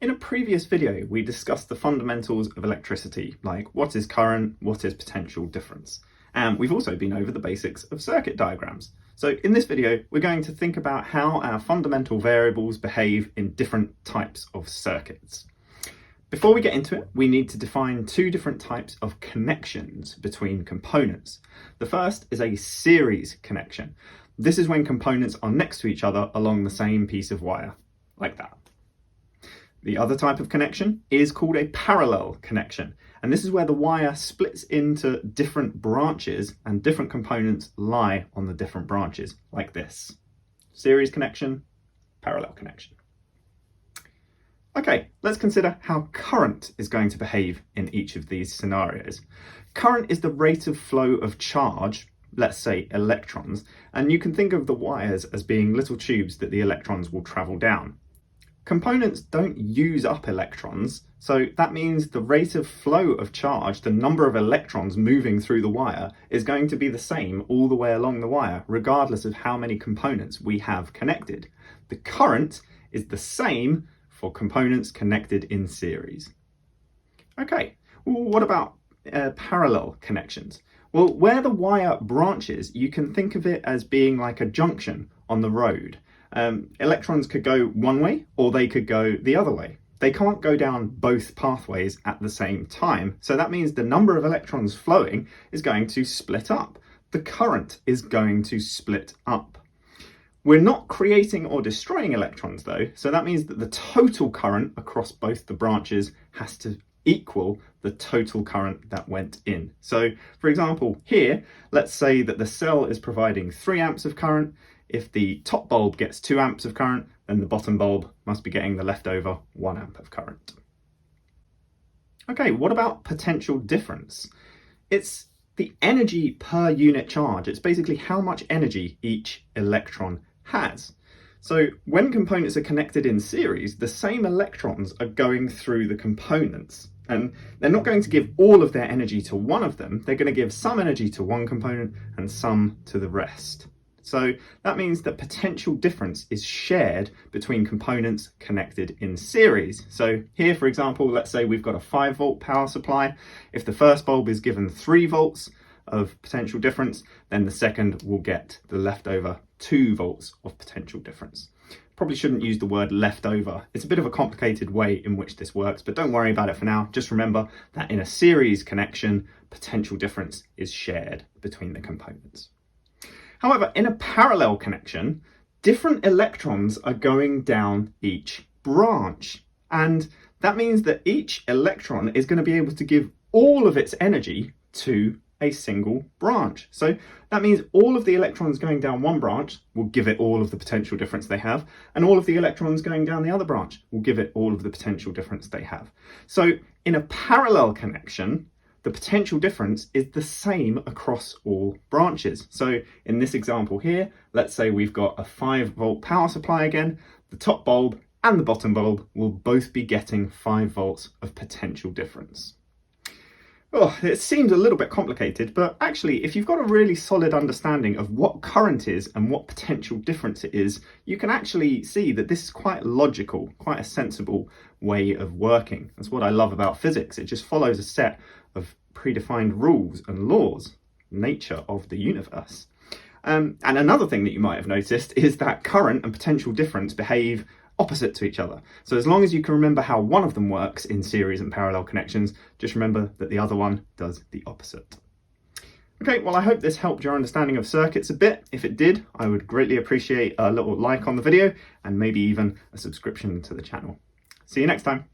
In a previous video, we discussed the fundamentals of electricity, like what is current, what is potential difference. And we've also been over the basics of circuit diagrams. So in this video, we're going to think about how our fundamental variables behave in different types of circuits. Before we get into it, we need to define two different types of connections between components. The first is a series connection. This is when components are next to each other along the same piece of wire, like that. The other type of connection is called a parallel connection, and this is where the wire splits into different branches and different components lie on the different branches, like this. Series connection, parallel connection. Okay, let's consider how current is going to behave in each of these scenarios. Current is the rate of flow of charge, let's say electrons, and you can think of the wires as being little tubes that the electrons will travel down. Components don't use up electrons, so that means the rate of flow of charge, the number of electrons moving through the wire, is going to be the same all the way along the wire, regardless of how many components we have connected. The current is the same for components connected in series. Okay, well, what about parallel connections? Well, where the wire branches, you can think of it as being like a junction on the road. Electrons could go one way or they could go the other way. They can't go down both pathways at the same time. So that means the number of electrons flowing is going to split up. The current is going to split up. We're not creating or destroying electrons though. So that means that the total current across both the branches has to equal the total current that went in. So for example, here, let's say that the cell is providing 3 amps of current. If the top bulb gets 2 amps of current, then the bottom bulb must be getting the leftover 1 amp of current. Okay, what about potential difference? It's the energy per unit charge. It's basically how much energy each electron has. So when components are connected in series, the same electrons are going through the components. And they're not going to give all of their energy to one of them. They're going to give some energy to one component and some to the rest. So that means that potential difference is shared between components connected in series. So here, for example, let's say we've got a 5-volt power supply. If the first bulb is given 3 volts of potential difference, then the second will get the leftover 2 volts of potential difference. Probably shouldn't use the word leftover. It's a bit of a complicated way in which this works, but don't worry about it for now. Just remember that in a series connection, potential difference is shared between the components. However, in a parallel connection, different electrons are going down each branch. And that means that each electron is going to be able to give all of its energy to a single branch. So that means all of the electrons going down one branch will give it all of the potential difference they have, and all of the electrons going down the other branch will give it all of the potential difference they have. So in a parallel connection, the potential difference is the same across all branches. So in this example here, let's say we've got a 5-volt power supply again. The top bulb and the bottom bulb will both be getting 5 volts of potential difference. Oh, it seems a little bit complicated, but actually, if you've got a really solid understanding of what current is and what potential difference it is, you can actually see that this is quite logical, quite a sensible way of working. That's what I love about physics. It just follows a set of predefined rules and laws, nature of the universe. And another thing that you might have noticed is that current and potential difference behave opposite to each other. So as long as you can remember how one of them works in series and parallel connections, just remember that the other one does the opposite. Okay, well, I hope this helped your understanding of circuits a bit. If it did, I would greatly appreciate a little like on the video and maybe even a subscription to the channel. See you next time.